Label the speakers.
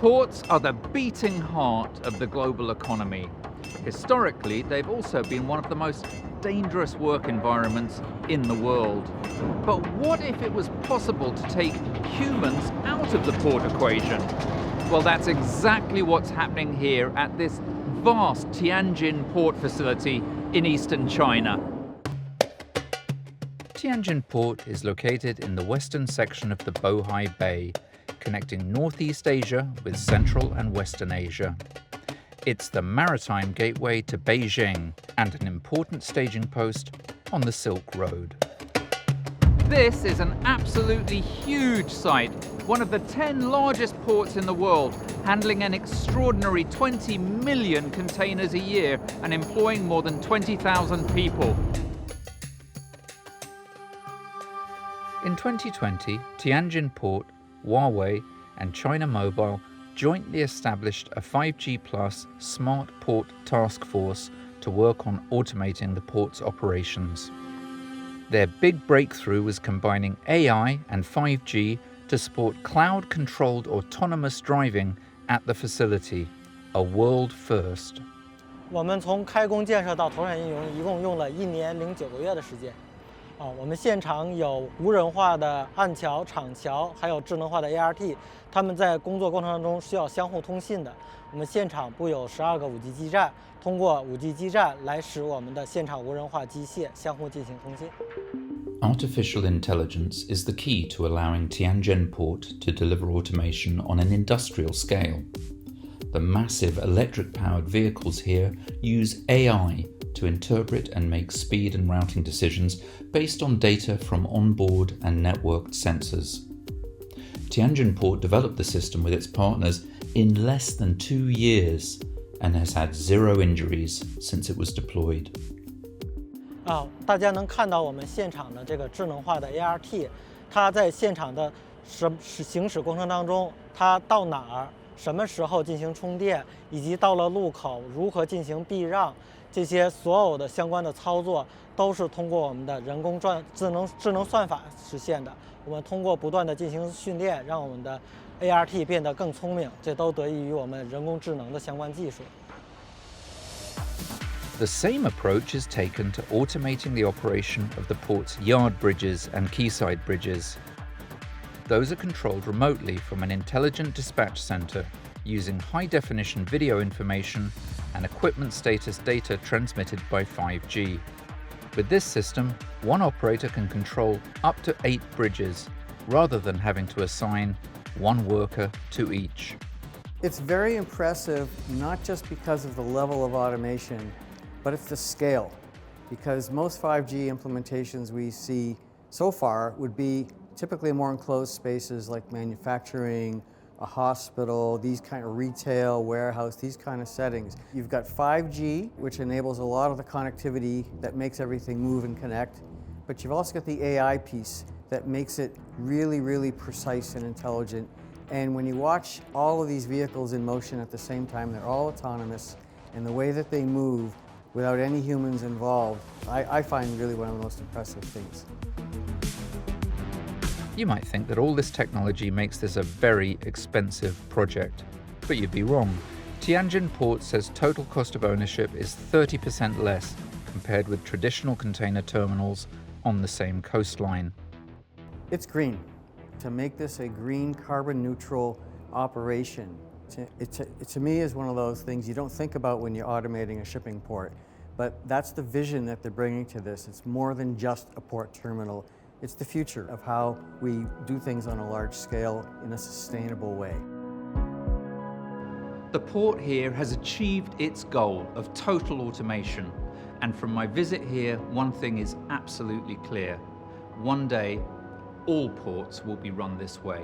Speaker 1: Ports are the beating heart of the global economy. Historically, they've also been one of the most dangerous work environments in the world. But what if it was possible to take humans out of the port equation? Well, that's exactly what's happening here at this vast Tianjin port facility in eastern China. Tianjin Port is located in the western section of the Bohai Bay, connecting Northeast Asia with Central and Western Asia. It's the maritime gateway to Beijing and an important staging post on the Silk Road. This is an absolutely huge site, one of the 10 largest ports in the world, handling an extraordinary 20 million containers a year and employing more than 20,000 people. In 2020, Tianjin Port, Huawei and China Mobile jointly established a 5G plus smart port task force to work on automating the port's operations. Their big breakthrough was combining AI and 5G to support cloud-controlled autonomous driving at the facility, a world first.
Speaker 2: 我们从开工建设到投产运营，一共用了1年0.9个月的时间。我们现场有无人化的岸桥、厂桥，还有智能化的 ART， 它们在工作过程当中需要相互通信的。我们现场布有12个5G 基站，通过5G 基站来使我们的现场无人化机械相互进行通信。
Speaker 3: Artificial intelligence is the key to allowing Tianjin Port to deliver automation on an industrial scale. The massive electric-powered vehicles here use AI to interpret and make speed and routing decisions based on data from onboard and networked sensors. Tianjin Port developed the system with its partners in less than 2 years and has had 0 injuries since it was deployed.
Speaker 2: 大家能看到我们现场的这个智能化的 ART， 它在现场的行驶过程当中，它到哪儿、什么时候进行充电，以及到了路口如何进行避让，这些所有的相关的操作都是通过我们的人工智能算法实现的。我们通过不断的进行训练，让我们的 ART 变得更聪明，这都得益于我们人工智能的相关技术。
Speaker 1: The same approach is taken to automating the operation of the port's yard bridges and quayside bridges. Those are controlled remotely from an intelligent dispatch center using high-definition video information and equipment status data transmitted by 5G. With this system, one operator can control up to 8 bridges, rather than having to assign one worker to each.
Speaker 4: It's very impressive, not just because of the level of automation, but it's the scale. Because most 5G implementations we see so far would be typically more enclosed spaces like manufacturing, a hospital, these kind of retail, warehouse, these kind of settings. You've got 5G, which enables a lot of the connectivity that makes everything move and connect, but you've also got the AI piece that makes it really, really precise and intelligent. And when you watch all of these vehicles in motion at the same time, they're all autonomous, and the way that they move without any humans involved, I find really one of the most impressive things.
Speaker 1: You might think that all this technology makes this a very expensive project, but you'd be wrong. Tianjin Port says total cost of ownership is 30% less compared with traditional container terminals on the same coastline.
Speaker 4: It's green. To make this a green, carbon neutral operation, to me is one of those things you don't think about when you're automating a shipping port, but that's the vision that they're bringing to this. It's more than just a port terminal. It's the future of how we do things on a large scale in a sustainable way.
Speaker 1: The port here has achieved its goal of total automation, and from my visit here, one thing is absolutely clear. One day, all ports will be run this way.